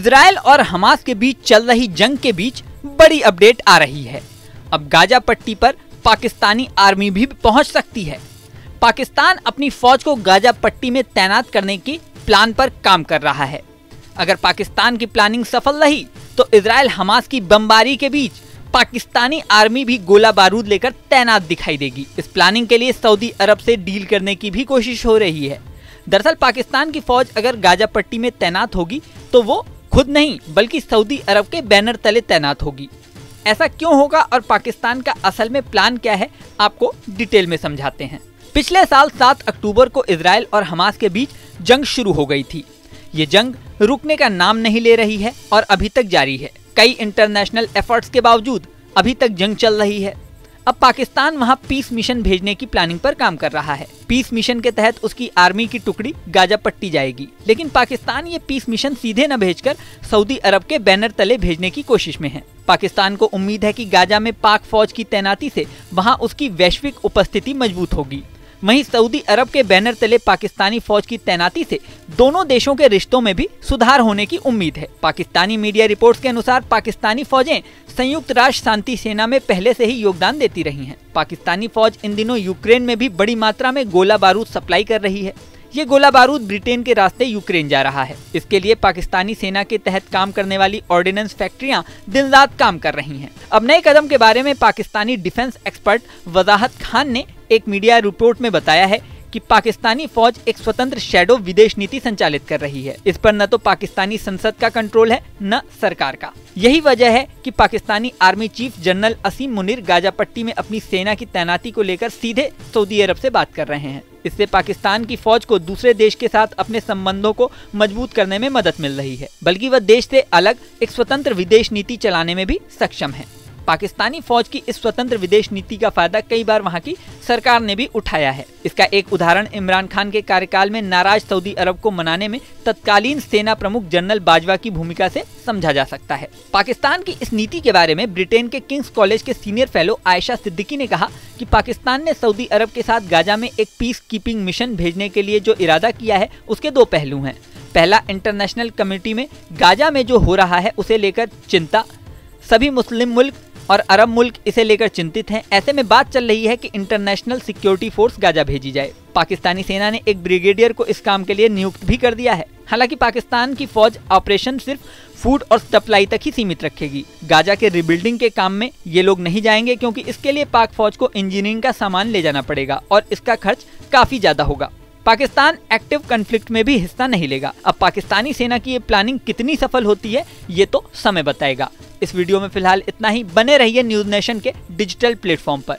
Israel और Hamas के बीच चल रही जंग के बीच बड़ी अपडेट आ रही है। अब गाजा पट्टी पर पाकिस्तानी आर्मी भी पहुंच सकती है। पाकिस्तान अपनी फौज को गाजा पट्टी में तैनात करने की प्लान पर काम कर रहा है। अगर पाकिस्तान की प्लानिंग सफल रही तो इजराइल हमास की बमबारी के बीच पाकिस्तानी आर्मी भी गोला बारूद लेकर तैनात दिखाई देगी। इस प्लानिंग के लिए सऊदी अरब से डील करने की भी कोशिश हो रही है। दरअसल पाकिस्तान की फौज अगर गाजा पट्टी में तैनात होगी तो वो खुद नहीं बल्कि सऊदी अरब के बैनर तले तैनात होगी। ऐसा क्यों होगा और पाकिस्तान का असल में प्लान क्या है, आपको डिटेल में समझाते हैं। पिछले साल 7 अक्टूबर को इजराइल और हमास के बीच जंग शुरू हो गई थी। ये जंग रुकने का नाम नहीं ले रही है और अभी तक जारी है। कई इंटरनेशनल एफर्ट्स के बावजूद अभी तक जंग चल रही है। अब पाकिस्तान वहां पीस मिशन भेजने की प्लानिंग पर काम कर रहा है। पीस मिशन के तहत उसकी आर्मी की टुकड़ी गाजा पट्टी जाएगी, लेकिन पाकिस्तान ये पीस मिशन सीधे न भेजकर सऊदी अरब के बैनर तले भेजने की कोशिश में है। पाकिस्तान को उम्मीद है कि गाजा में पाक फौज की तैनाती से वहां उसकी वैश्विक उपस्थिति मजबूत होगी। वहीं सऊदी अरब के बैनर तले पाकिस्तानी फौज की तैनाती से दोनों देशों के रिश्तों में भी सुधार होने की उम्मीद है। पाकिस्तानी मीडिया रिपोर्ट्स के अनुसार पाकिस्तानी फौजें संयुक्त राष्ट्र शांति सेना में पहले से ही योगदान देती रही हैं। पाकिस्तानी फौज इन दिनों यूक्रेन में भी बड़ी मात्रा में गोला बारूद सप्लाई कर रही है। ये गोला बारूद ब्रिटेन के रास्ते यूक्रेन जा रहा है। इसके लिए पाकिस्तानी सेना के तहत काम करने वाली ऑर्डिनेंस फैक्ट्रियां दिन रात काम कर रही हैं। अब नए कदम के बारे में पाकिस्तानी डिफेंस एक्सपर्ट वजाहत खान ने एक मीडिया रिपोर्ट में बताया है कि पाकिस्तानी फौज एक स्वतंत्र शैडो विदेश नीति संचालित कर रही है। इस पर न तो पाकिस्तानी संसद का कंट्रोल है न सरकार का। यही वजह है कि पाकिस्तानी आर्मी चीफ जनरल असीम मुनीर गाजा पट्टी में अपनी सेना की तैनाती को लेकर सीधे सऊदी अरब से बात कर रहे हैं। इससे पाकिस्तान की फौज को दूसरे देश के साथ अपने संबंधों को मजबूत करने में मदद मिल रही है, बल्कि वह देश से अलग एक स्वतंत्र विदेश नीति चलाने में भी सक्षम है। पाकिस्तानी फौज की इस स्वतंत्र विदेश नीति का फायदा कई बार वहां की सरकार ने भी उठाया है। इसका एक उदाहरण इमरान खान के कार्यकाल में नाराज सऊदी अरब को मनाने में तत्कालीन सेना प्रमुख जनरल बाजवा की भूमिका से समझा जा सकता है। पाकिस्तान की इस नीति के बारे में ब्रिटेन के किंग्स कॉलेज के सीनियर फेलो आयशा सिद्दीकी ने कहा कि पाकिस्तान ने सऊदी अरब के साथ गाजा में एक पीस कीपिंग मिशन भेजने के लिए जो इरादा किया है उसके दो पहलू हैं। पहला, इंटरनेशनल कम्युनिटी में गाजा में जो हो रहा है उसे लेकर चिंता, सभी मुस्लिम मुल्क और अरब मुल्क इसे लेकर चिंतित हैं। ऐसे में बात चल रही है कि इंटरनेशनल सिक्योरिटी फोर्स गाजा भेजी जाए। पाकिस्तानी सेना ने एक ब्रिगेडियर को इस काम के लिए नियुक्त भी कर दिया है। हालांकि पाकिस्तान की फौज ऑपरेशन सिर्फ फूड और सप्लाई तक ही सीमित रखेगी। गाजा के रिबिल्डिंग के काम में ये लोग नहीं जाएंगे, क्योंकि इसके लिए पाक फौज को इंजीनियरिंग का सामान ले जाना पड़ेगा और इसका खर्च काफी ज्यादा होगा। पाकिस्तान एक्टिव कॉन्फ्लिक्ट में भी हिस्सा नहीं लेगा। अब पाकिस्तानी सेना की ये प्लानिंग कितनी सफल होती है ये तो समय बताएगा। इस वीडियो में फिलहाल इतना ही। बने रहिए न्यूज़ नेशन के डिजिटल प्लेटफॉर्म पर।